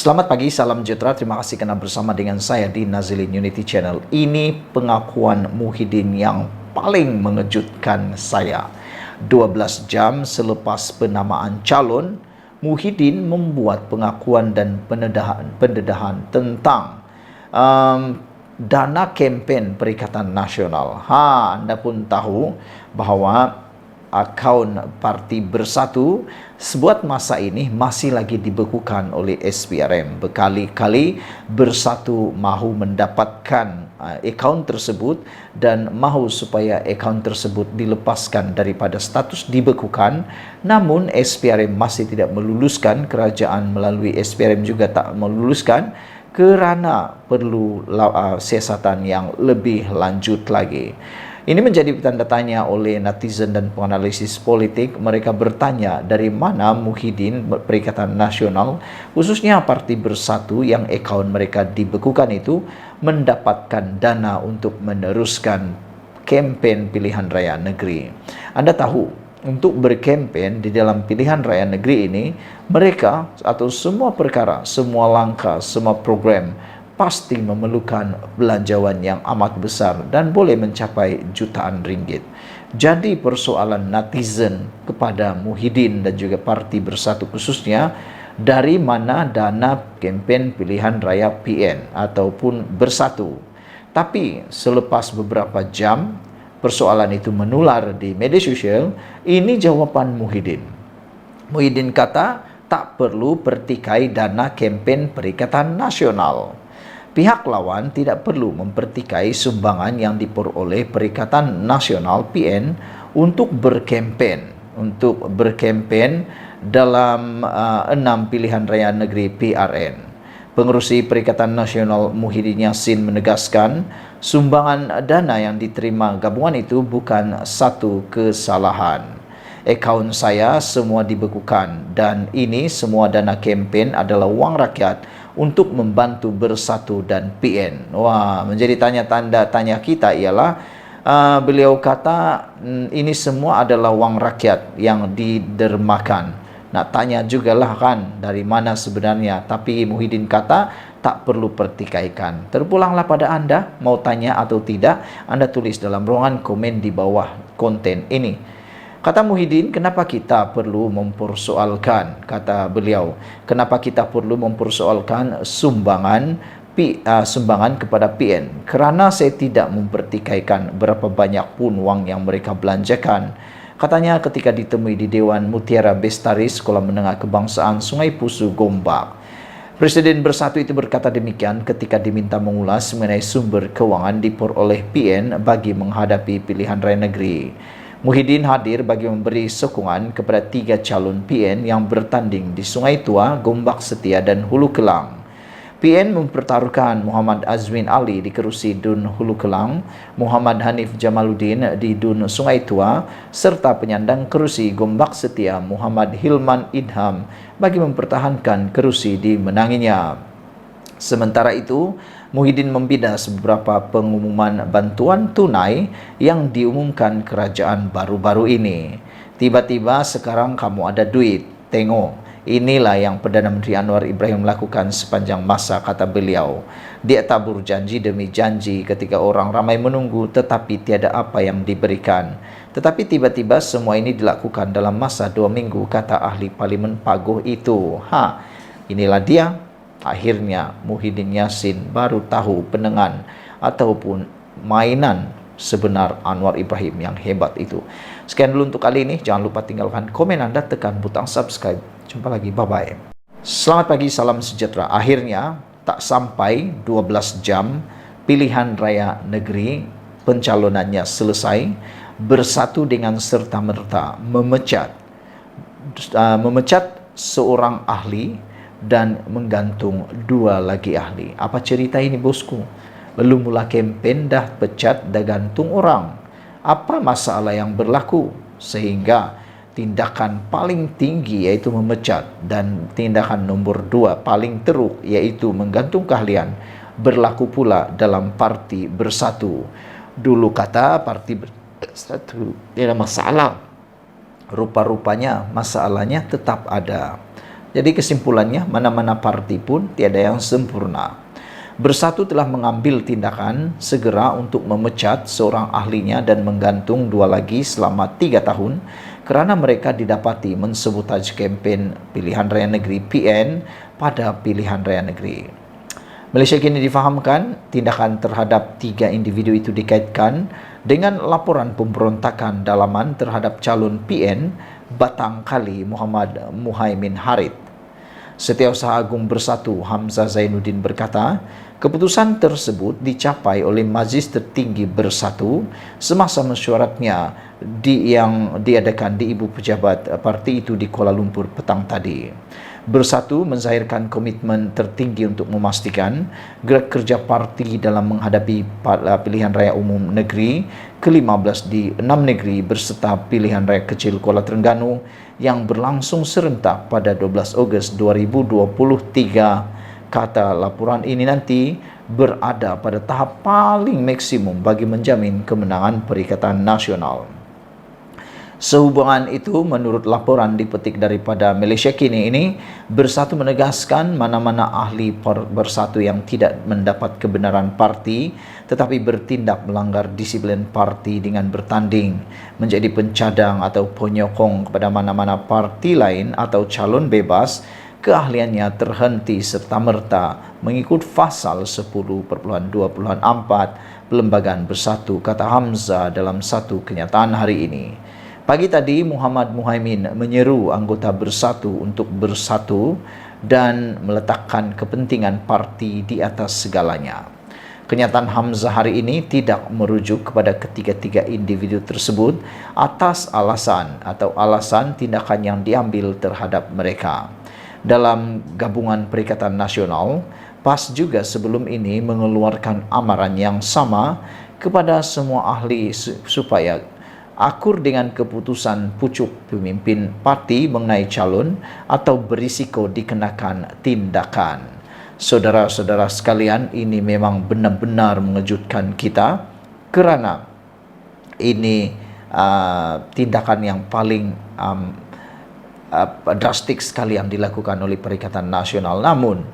Selamat pagi, salam sejahtera. Terima kasih kerana bersama dengan saya di Nazilin Unity Channel. Ini pengakuan Muhyiddin yang paling mengejutkan saya. 12 jam selepas penamaan calon, Muhyiddin membuat pengakuan dan pendedahan tentang dana kempen Perikatan Nasional. Anda pun tahu bahawa akaun Parti Bersatu sebuat masa ini masih lagi dibekukan oleh SPRM. Berkali-kali Bersatu mahu mendapatkan akaun tersebut dan mahu supaya akaun tersebut dilepaskan daripada status dibekukan, namun SPRM masih tidak meluluskan, kerajaan melalui SPRM juga tak meluluskan kerana perlu siasatan yang lebih lanjut lagi. Ini menjadi tanda tanya oleh netizen dan penganalisis politik. Mereka bertanya dari mana Muhyiddin Perikatan Nasional, khususnya Parti Bersatu yang akaun mereka dibekukan itu, mendapatkan dana untuk meneruskan kempen pilihan raya negeri. Anda tahu, untuk berkempen di dalam pilihan raya negeri ini, mereka atau semua perkara, semua langkah, semua program pasti memerlukan belanjawan yang amat besar dan boleh mencapai jutaan ringgit. Jadi persoalan netizen kepada Muhyiddin dan juga Parti Bersatu khususnya, dari mana dana kempen pilihan raya PN ataupun Bersatu. Tapi selepas beberapa jam persoalan itu menular di media sosial, ini jawapan Muhyiddin. Muhyiddin kata tak perlu pertikai dana kempen Perikatan Nasional. Pihak lawan tidak perlu mempertikai sumbangan yang diperoleh Perikatan Nasional PN untuk berkempen dalam 6 pilihan raya negeri PRN. Pengerusi Perikatan Nasional Muhyiddin Yassin menegaskan sumbangan dana yang diterima gabungan itu bukan satu kesalahan. Akaun saya semua dibekukan dan ini semua dana kempen adalah wang rakyat untuk membantu Bersatu dan PN. Wah, menjadi tanda tanya kita ialah beliau kata ini semua adalah wang rakyat yang didermakan. Nak tanya jugalah kan dari mana sebenarnya, tapi Muhyiddin kata tak perlu pertikaikan. Terpulanglah pada anda, mau tanya atau tidak, anda tulis dalam ruangan komen di bawah konten ini. Kata Muhyiddin, kenapa kita perlu mempersoalkan, kata beliau, kenapa kita perlu mempersoalkan sumbangan kepada PN? Kerana saya tidak mempertikaikan berapa banyak pun wang yang mereka belanjakan. Katanya ketika ditemui di Dewan Mutiara Bestari Sekolah Menengah Kebangsaan Sungai Pusu, Gombak. Presiden Bersatu itu berkata demikian ketika diminta mengulas mengenai sumber kewangan diperoleh PN bagi menghadapi pilihan raya negeri. Muhyiddin hadir bagi memberi sokongan kepada 3 calon PN yang bertanding di Sungai Tua, Gombak Setia dan Hulu Kelang. PN mempertaruhkan Muhammad Azwin Ali di kerusi Dun Hulu Kelang, Muhammad Hanif Jamaluddin di Dun Sungai Tua, serta penyandang kerusi Gombak Setia Muhammad Hilman Idham bagi mempertahankan kerusi dimenanginya. Sementara itu, Muhyiddin membidas beberapa pengumuman bantuan tunai yang diumumkan kerajaan baru-baru ini. Tiba-tiba sekarang kamu ada duit, tengok. Inilah yang Perdana Menteri Anwar Ibrahim lakukan sepanjang masa, kata beliau. Dia tabur janji demi janji ketika orang ramai menunggu tetapi tiada apa yang diberikan. Tetapi tiba-tiba semua ini dilakukan dalam masa 2 minggu, kata ahli Parlimen Paguh itu. Inilah dia. Akhirnya Muhyiddin Yassin baru tahu penengan ataupun mainan sebenar Anwar Ibrahim yang hebat itu. Sekian dulu untuk kali ini. Jangan lupa tinggalkan komen anda, tekan butang subscribe. Jumpa lagi, bye-bye. Selamat pagi, salam sejahtera. Akhirnya tak sampai 12 jam pilihan raya negeri pencalonannya selesai. Bersatu dengan serta-merta memecat seorang ahli dan menggantung 2 lagi ahli. Apa cerita ini, bosku? Belum mula kempen dah pecat dah gantung orang. Apa masalah yang berlaku sehingga tindakan paling tinggi iaitu memecat dan tindakan nombor 2 paling teruk iaitu menggantung keahlian berlaku pula dalam Parti Bersatu? Dulu kata Parti Bersatu tidak ada masalah. Rupa-rupanya masalahnya tetap ada. Jadi kesimpulannya, mana-mana parti pun tiada yang sempurna. Bersatu telah mengambil tindakan segera untuk memecat seorang ahlinya dan menggantung 2 lagi selama 3 tahun kerana mereka didapati mensabotaj kempen pilihan raya negeri PN pada pilihan raya negeri. Malaysia kini difahamkan tindakan terhadap 3 individu itu dikaitkan dengan laporan pemberontakan dalaman terhadap calon PN Batang Kali Muhammad Muhaimin Harith. Setiausaha Agung Bersatu Hamzah Zainuddin berkata, keputusan tersebut dicapai oleh Majlis Tertinggi Bersatu semasa mesyuaratnya yang diadakan di Ibu Pejabat Parti itu di Kuala Lumpur petang tadi. Bersatu menzahirkan komitmen tertinggi untuk memastikan gerak kerja parti dalam menghadapi pilihan raya umum negeri ke-15 di 6 negeri berserta pilihan raya kecil Kuala Terengganu yang berlangsung serentak pada 12 Ogos 2023. Kata laporan ini nanti berada pada tahap paling maksimum bagi menjamin kemenangan Perikatan Nasional. Sehubungan itu, menurut laporan dipetik daripada Malaysia Kini ini, Bersatu menegaskan mana-mana ahli Bersatu yang tidak mendapat kebenaran parti tetapi bertindak melanggar disiplin parti dengan bertanding, menjadi pencadang atau penyokong kepada mana-mana parti lain atau calon bebas, keahliannya terhenti serta-merta mengikut pasal 10.24 Perlembagaan Bersatu, kata Hamzah dalam satu kenyataan hari ini. Pagi tadi, Muhammad Muhaimin menyeru anggota Bersatu untuk bersatu dan meletakkan kepentingan parti di atas segalanya. Kenyataan Hamzah hari ini tidak merujuk kepada ketiga-tiga individu tersebut atas alasan tindakan yang diambil terhadap mereka. Dalam Gabungan Perikatan Nasional, PAS juga sebelum ini mengeluarkan amaran yang sama kepada semua ahli supaya akur dengan keputusan pucuk pemimpin parti mengenai calon atau berisiko dikenakan tindakan. Saudara-saudara sekalian, ini memang benar-benar mengejutkan kita kerana ini tindakan yang paling drastik sekali yang dilakukan oleh Perikatan Nasional. Namun,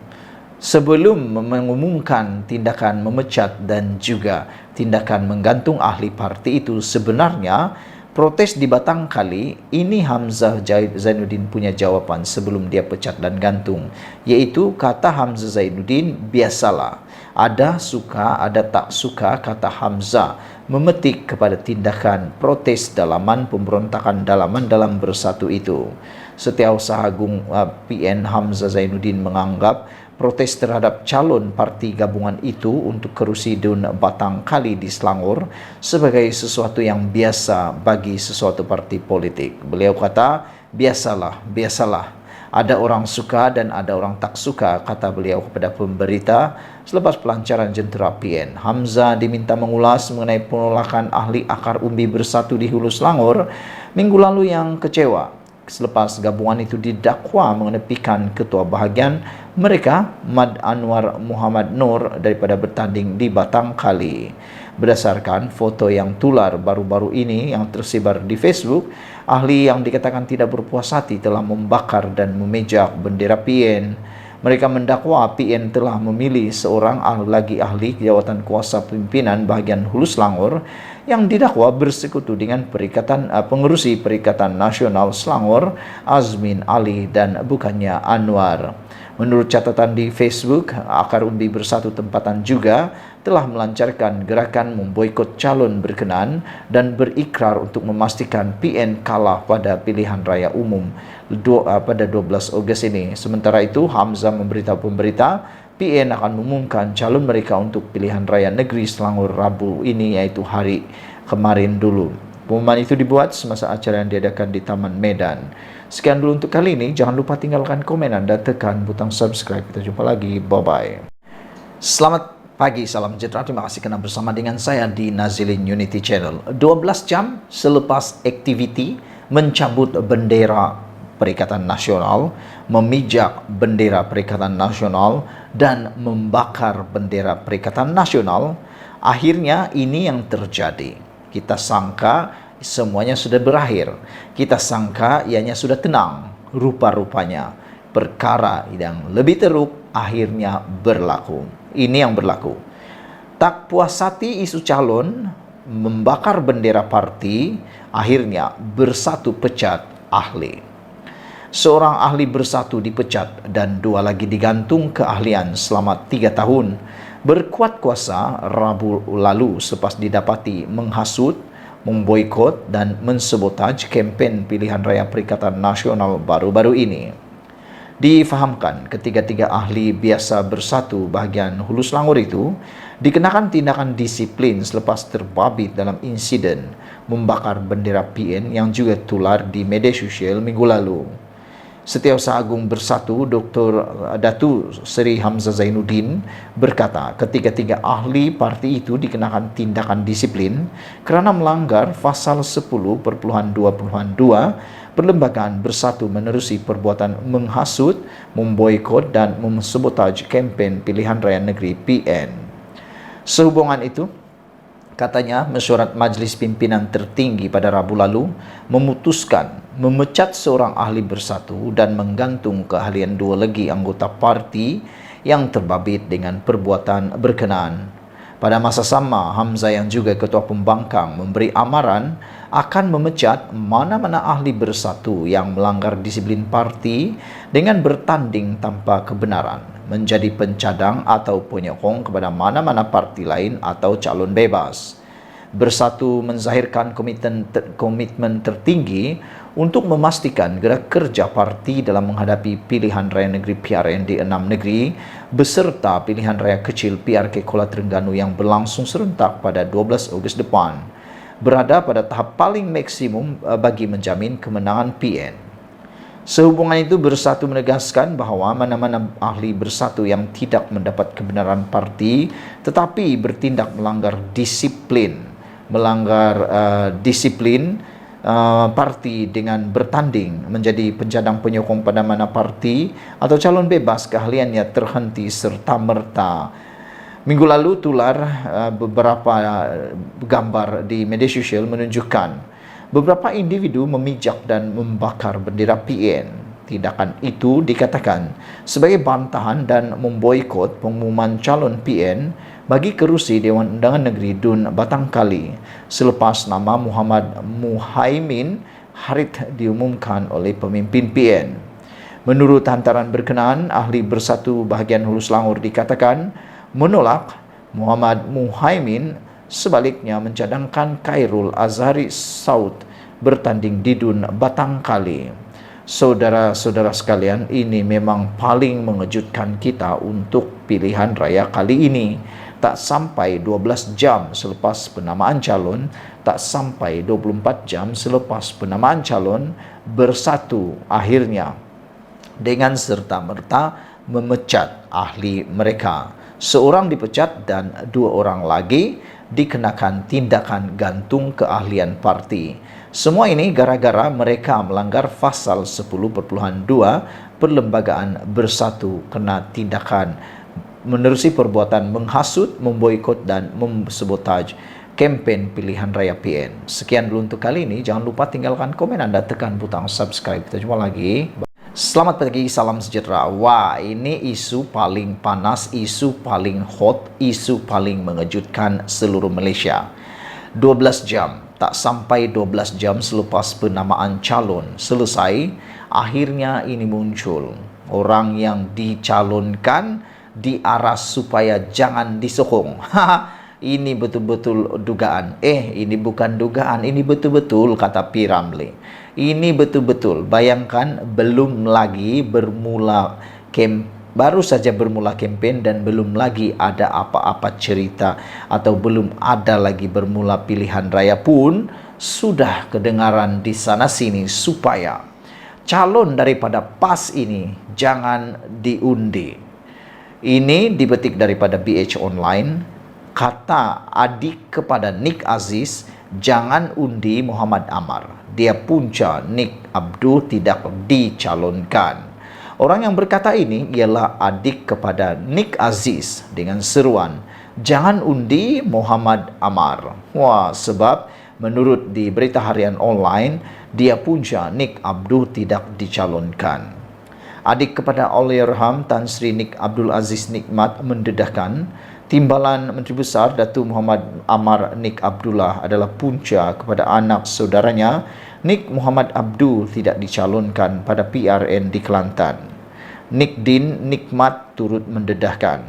sebelum mengumumkan tindakan memecat dan juga tindakan menggantung ahli parti itu, sebenarnya protes di Batang Kali ini Hamzah Zainuddin punya jawapan sebelum dia pecat dan gantung, yaitu kata Hamzah Zainuddin, biasalah, ada suka ada tak suka, kata Hamzah, memetik kepada tindakan protes dalaman pemberontakan dalaman dalam Bersatu itu. Setiausaha Agung PN Hamzah Zainuddin menganggap protes terhadap calon parti gabungan itu untuk kerusi Dun Batang Kali di Selangor sebagai sesuatu yang biasa bagi sesuatu parti politik. Beliau kata, biasalah. Ada orang suka dan ada orang tak suka, kata beliau kepada pemberita selepas pelancaran jentera PN. Hamzah diminta mengulas mengenai penolakan ahli akar umbi Bersatu di Hulu Selangor minggu lalu yang kecewa selepas gabungan itu didakwa mengenepikan ketua bahagian mereka, Mad Anwar Muhammad Nur, daripada bertanding di Batang Kali. Berdasarkan foto yang tular baru-baru ini yang tersebar di Facebook, ahli yang dikatakan tidak berpuas hati telah membakar dan memejak bendera PN. Mereka mendakwa PN telah memilih seorang lagi ahli jawatan kuasa pimpinan bahagian Hulu Selangor yang didakwa bersekutu dengan pengerusi Perikatan Nasional Selangor, Azmin Ali dan bukannya Anwar. Menurut catatan di Facebook, Akar Umbi Bersatu Tempatan juga telah melancarkan gerakan memboikot calon berkenan dan berikrar untuk memastikan PN kalah pada pilihan raya umum pada 12 Ogos ini. Sementara itu, Hamzah memberitahu pemberita PN akan mengumumkan calon mereka untuk pilihan raya negeri Selangor Rabu ini, yaitu hari kemarin dulu. Pengumuman itu dibuat semasa acara yang diadakan di Taman Medan. Sekian dulu untuk kali ini. Jangan lupa tinggalkan komen dan tekan butang subscribe. Kita jumpa lagi. Bye-bye. Selamat pagi, salam sejahtera. Terima kasih kerana bersama dengan saya di Nazilin Unity Channel. 12 jam selepas aktiviti mencabut bendera Perikatan Nasional, memijak bendera Perikatan Nasional dan membakar bendera Perikatan Nasional, akhirnya ini yang terjadi. Kita sangka semuanya sudah berakhir. Kita sangka ianya sudah tenang. Rupa-rupanya perkara yang lebih teruk akhirnya berlaku. Ini yang berlaku. Tak puas hati isu calon membakar bendera parti, akhirnya Bersatu pecat ahli. Seorang ahli Bersatu dipecat dan 2 lagi digantung keahlian selama 3 tahun. Berkuat kuasa Rabu lalu selepas didapati menghasut, memboikot dan mensebotaj kempen pilihan raya Perikatan Nasional baru-baru ini. Difahamkan ketiga-tiga ahli biasa Bersatu bahagian Hulu Selangor itu dikenakan tindakan disiplin selepas terbabit dalam insiden membakar bendera PN yang juga tular di media sosial minggu lalu. Setiausaha Agung Bersatu Dr. Datu Seri Hamzah Zainuddin berkata ketiga-tiga ahli parti itu dikenakan tindakan disiplin kerana melanggar pasal 10.22 Perlembagaan Bersatu menerusi perbuatan menghasut, memboikot dan mensebotaj kempen pilihan raya negeri PN. Sehubungan itu, katanya mesyuarat Majlis Pimpinan Tertinggi pada Rabu lalu memutuskan memecat seorang ahli Bersatu dan menggantung keahlian 2 lagi anggota parti yang terbabit dengan perbuatan berkenaan. Pada masa sama, Hamzah yang juga Ketua Pembangkang memberi amaran akan memecat mana-mana ahli Bersatu yang melanggar disiplin parti dengan bertanding tanpa kebenaran, menjadi pencadang atau penyokong kepada mana-mana parti lain atau calon bebas. Bersatu menzahirkan komitmen tertinggi untuk memastikan gerak kerja parti dalam menghadapi pilihan raya negeri PRN di 6 negeri beserta pilihan raya kecil PRK Kuala Terengganu yang berlangsung serentak pada 12 Ogos depan, berada pada tahap paling maksimum bagi menjamin kemenangan PN. Sehubungan itu, Bersatu menegaskan bahawa mana-mana ahli Bersatu yang tidak mendapat kebenaran parti tetapi bertindak melanggar disiplin parti dengan bertanding menjadi pencadang penyokong pada mana parti atau calon bebas keahliannya terhenti serta-merta. Minggu lalu tular beberapa gambar di media sosial menunjukkan beberapa individu memijak dan membakar bendera PN. Tindakan itu dikatakan sebagai bantahan dan memboikot pengumuman calon PN bagi kerusi Dewan Undangan Negeri Dun Batangkali selepas nama Muhammad Muhaimin Harith diumumkan oleh pemimpin PN. Menurut hantaran berkenaan, ahli Bersatu bahagian Hulu Selangor dikatakan menolak Muhammad Muhaimin, sebaliknya mencadangkan Khairul Azhari Saud bertanding di Dun Batangkali. Saudara-saudara sekalian, ini memang paling mengejutkan kita untuk pilihan raya kali ini. Tak sampai 12 jam selepas penamaan calon, tak sampai 24 jam selepas penamaan calon, Bersatu akhirnya dengan serta-merta memecat ahli mereka. Seorang dipecat dan 2 orang lagi dikenakan tindakan gantung keahlian parti. Semua ini gara-gara mereka melanggar pasal 10.2 Perlembagaan Bersatu kena tindakan menerusi perbuatan menghasut, memboikot dan mensebotaj kempen pilihan raya PN. Sekian dulu untuk kali ini. Jangan lupa tinggalkan komen Anda, tekan butang subscribe. Kita jumpa lagi. Selamat pagi, salam sejahtera. Wah, ini isu paling panas, isu paling hot, isu paling mengejutkan seluruh Malaysia. 12 jam, tak sampai 12 jam selepas penamaan calon selesai, akhirnya ini muncul. Orang yang dicalonkan diaras supaya jangan disokong. Ini betul-betul dugaan. Ini bukan dugaan, ini betul-betul, kata P. Ramlee. Ini betul-betul. Bayangkan baru saja bermula kempen dan belum lagi ada apa-apa cerita atau belum ada lagi bermula pilihan raya pun sudah kedengaran di sana sini supaya calon daripada PAS ini jangan diundi. Ini dipetik daripada BH Online. Kata adik kepada Nik Aziz, jangan undi Muhammad Amar. Dia punca Nik Abdul tidak dicalonkan. Orang yang berkata ini ialah adik kepada Nik Aziz dengan seruan, jangan undi Muhammad Amar. Wah, sebab menurut di berita harian online, dia punca Nik Abdul tidak dicalonkan. Adik kepada Allahyarham Tan Sri Nik Abdul Aziz Nikmat mendedahkan timbalan Menteri Besar Datuk Muhammad Amar Nik Abdullah adalah punca kepada anak saudaranya Nik Muhammad Abdul tidak dicalonkan pada PRN di Kelantan. Nik Din Nikmat turut mendedahkan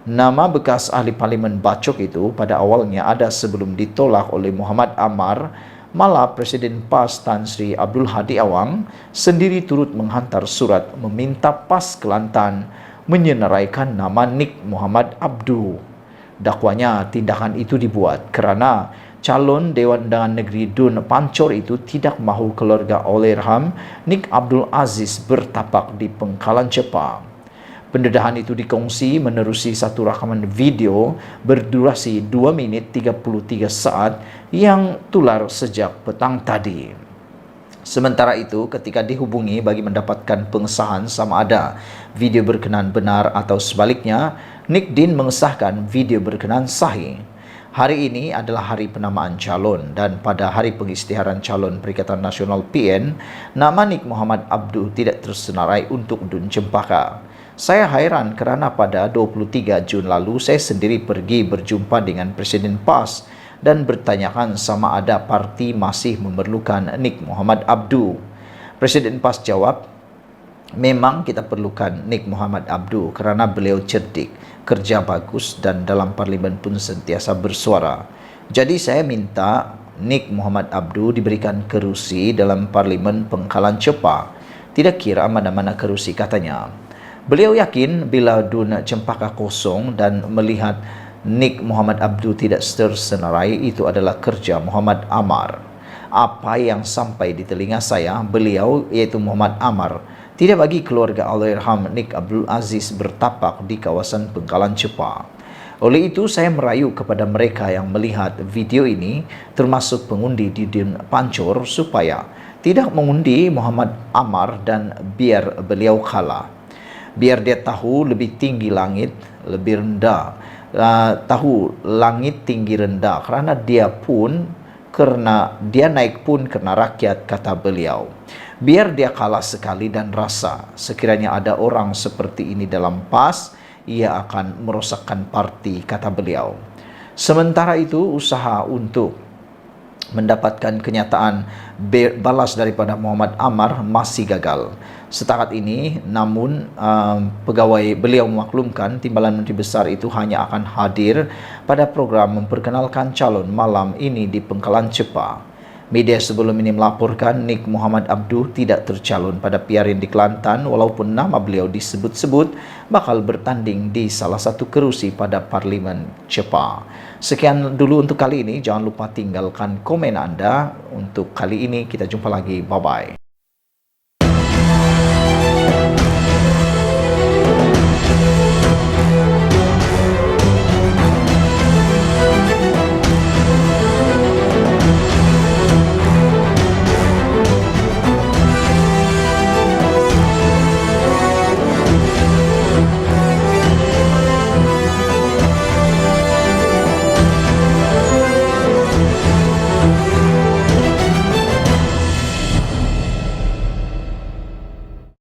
nama bekas ahli parlimen Bacok itu pada awalnya ada sebelum ditolak oleh Muhammad Amar. Malah Presiden PAS Tan Sri Abdul Hadi Awang sendiri turut menghantar surat meminta PAS Kelantan menyenaraikan nama Nik Muhammad Abdul. Dakwanya tindakan itu dibuat kerana calon Dewan Undangan Negeri Dun Pancor itu tidak mahu keluarga Allahyarham Nik Abdul Aziz bertapak di Pengkalan Cepa. Pendedahan itu dikongsi menerusi satu rakaman video berdurasi 2 minit 33 saat yang tular sejak petang tadi. Sementara itu, ketika dihubungi bagi mendapatkan pengesahan sama ada video berkenan benar atau sebaliknya, Nik Din mengesahkan video berkenan sahih. Hari ini adalah hari penamaan calon dan pada hari pengisytiharan calon Perikatan Nasional PN, nama Nik Muhammad Abdul tidak tersenarai untuk Dun Cempaka. Saya hairan kerana pada 23 Jun lalu saya sendiri pergi berjumpa dengan Presiden PAS dan bertanyakan sama ada parti masih memerlukan Nik Muhammad Abdul. Presiden PAS jawab, memang kita perlukan Nik Muhammad Abdul kerana beliau cerdik, kerja bagus dan dalam parlimen pun sentiasa bersuara. Jadi saya minta Nik Muhammad Abdul diberikan kerusi dalam parlimen Pengkalan Cepa. Tidak kira mana-mana kerusi katanya. Beliau yakin bila Dun Cempaka kosong dan melihat Nik Muhammad Abdul tidak tersenarai itu adalah kerja Muhammad Amar. Apa yang sampai di telinga saya, beliau iaitu Muhammad Amar tidak bagi keluarga Allahyarham Nik Abdul Aziz bertapak di kawasan Pengkalan Cepa. Oleh itu saya merayu kepada mereka yang melihat video ini termasuk pengundi di Dun Pancor supaya tidak mengundi Muhammad Amar dan biar beliau kalah. Biar dia tahu lebih tinggi langit, lebih rendah. Tahu langit tinggi rendah kerana dia naik pun kerana rakyat, kata beliau. Biar dia kalah sekali dan rasa sekiranya ada orang seperti ini dalam PAS, ia akan merosakkan parti, kata beliau. Sementara itu usaha untuk mendapatkan kenyataan balas daripada Muhammad Amar masih gagal. Setakat ini, namun pegawai beliau memaklumkan timbalan Menteri Besar itu hanya akan hadir pada program memperkenalkan calon malam ini di Pengkalan Cepa. Media sebelum ini melaporkan Nik Muhammad Abdul tidak tercalon pada PRN di Kelantan walaupun nama beliau disebut-sebut bakal bertanding di salah satu kerusi pada Parlimen Cepa. Sekian dulu untuk kali ini. Jangan lupa tinggalkan komen anda. Untuk kali ini kita jumpa lagi. Bye-bye.